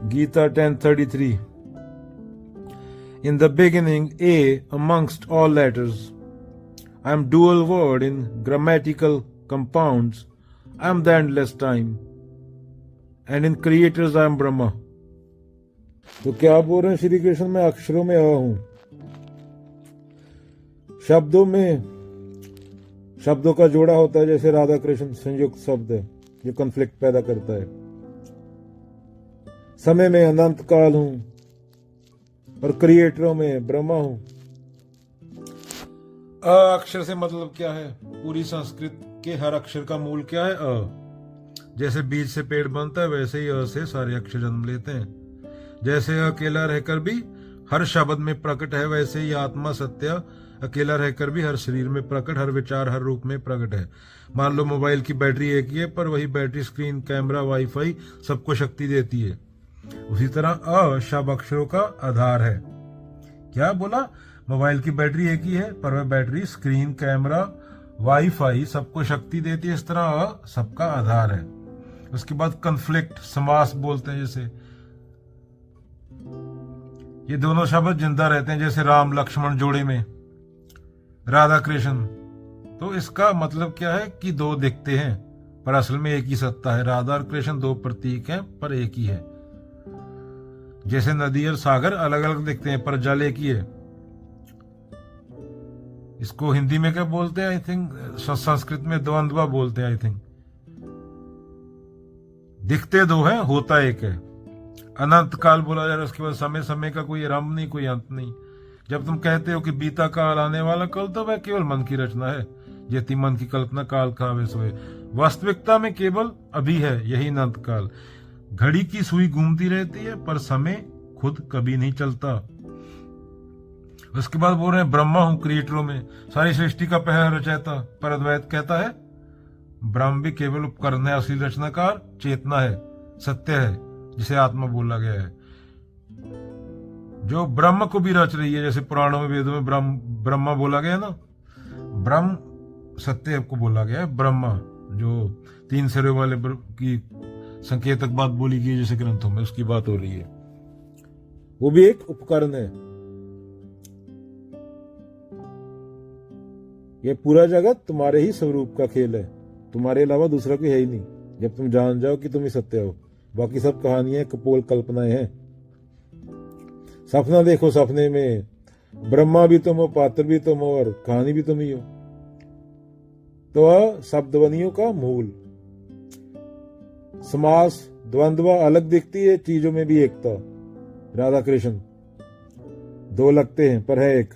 Gita 10:33. In the beginning, A amongst all letters. I am dual word in grammatical compounds. I am the endless time. And in creators I am Brahma. तो क्या बोल रहे हैं श्री कृष्ण? मैं अक्षरों में हूं, शब्दों में शब्दों का जोड़ा होता है, जैसे राधा कृष्ण संयुक्त शब्द है जो कॉन्फ्लिक्ट पैदा करता है। समय में अनंत काल हूं और क्रिएटरों में ब्रह्मा हूं। अ अक्षर से मतलब क्या है? पूरी संस्कृत के हर अक्षर का मूल क्या है? अ। जैसे बीज से पेड़ बनता है, वैसे ही अ से सारे अक्षर जन्म लेते हैं। जैसे अकेला रहकर भी हर शब्द में प्रकट है, वैसे ही आत्मा सत्य अकेला रहकर भी हर शरीर में प्रकट, हर विचार हर रूप में प्रकट है। मान लो मोबाइल की बैटरी एक ही है, पर वही बैटरी स्क्रीन, कैमरा, वाईफाई सबको शक्ति देती है। उसी तरह अ शब्द अक्षरों का आधार है। क्या बोला? मोबाइल की बैटरी एक ही है, पर वह बैटरी स्क्रीन, कैमरा, वाईफाई सबको शक्ति देती है। इस तरह अ सबका आधार है। उसके बाद कन्फ्लिक्ट, समास बोलते हैं। जैसे ये दोनों शब्द जिंदा रहते हैं, जैसे राम लक्ष्मण जोड़े में, राधा कृष्ण। तो इसका मतलब क्या है कि दो दिखते हैं पर असल में एक ही सत्ता है। राधा और कृष्ण दो प्रतीक हैं पर एक ही है। जैसे नदी और सागर अलग अलग दिखते हैं पर जल एक ही है। इसको हिंदी में क्या बोलते हैं? आई थिंक संस्कृत में द्वंद्वा बोलते हैं। आई थिंक दिखते दो हैं, होता एक है। अनंत काल बोला जा रहा है। उसके बाद समय, समय का कोई आरंभ नहीं, कोई अंत नहीं। जब तुम कहते हो कि बीता काल, आने वाला कल, तो वह केवल मन की रचना है। जेती मन की कल्पना काल खावे सोए। वास्तविकता में केवल अभी है, यही अनंत काल। घड़ी की सुई घूमती रहती है पर समय खुद कभी नहीं चलता। उसके बाद बोल रहे हैं ब्रह्मा हूं क्रिएटरों में, सारी सृष्टि का पहला रचयिता। पर अद्वैत कहता है ब्रह्म भी केवल उपकरण है, असली रचनाकार चेतना है, सत्य है, जिसे आत्मा बोला गया है, जो ब्रह्म को भी रच रही है। जैसे पुराणों में, वेदों में ब्रह्मा बोला गया ना, ब्रह्म सत्य को बोला गया है। ब्रह्मा जो तीन सिरों वाले की संकेतक बात बोली गई जैसे ग्रंथों में, उसकी बात हो रही है। वो भी एक उपकरण है। ये पूरा जगत तुम्हारे ही स्वरूप का खेल है, तुम्हारे अलावा दूसरा कोई है ही नहीं। जब तुम जान जाओ कि तुम ही सत्य हो, बाकी सब कहानियां, कपोल, कल्पनाएं हैं। सपना देखो, सपने में ब्रह्मा भी तुम हो, पात्र भी तुम हो और कहानी भी तुम ही हो। तो शब्दवनियों का मूल। समास, द्वंद्वा अलग दिखती है, चीजों में भी एकता। राधा कृष्ण दो लगते हैं पर है एक।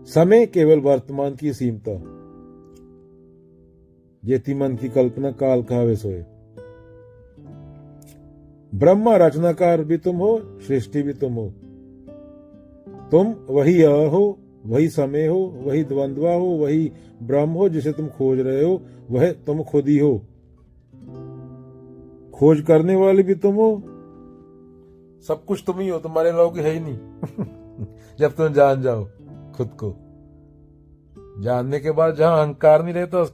समय केवल वर्तमान की सीमता। जेती मन की कल्पना काल खावे सोए। ब्रह्मा रचनाकार भी तुम हो, सृष्टि भी तुम हो। तुम वही अ हो, वही समय हो, वही द्वंद्वा हो, वही ब्रह्म हो जिसे तुम खोज रहे हो। वह तुम खुद ही हो। खोज करने वाले भी तुम हो। सब कुछ तुम ही हो, तुम्हारे अलावा कोई है ही नहीं। जब तुम जान जाओ खुद को। जानने के बाद जहां अहंकार नहीं रहता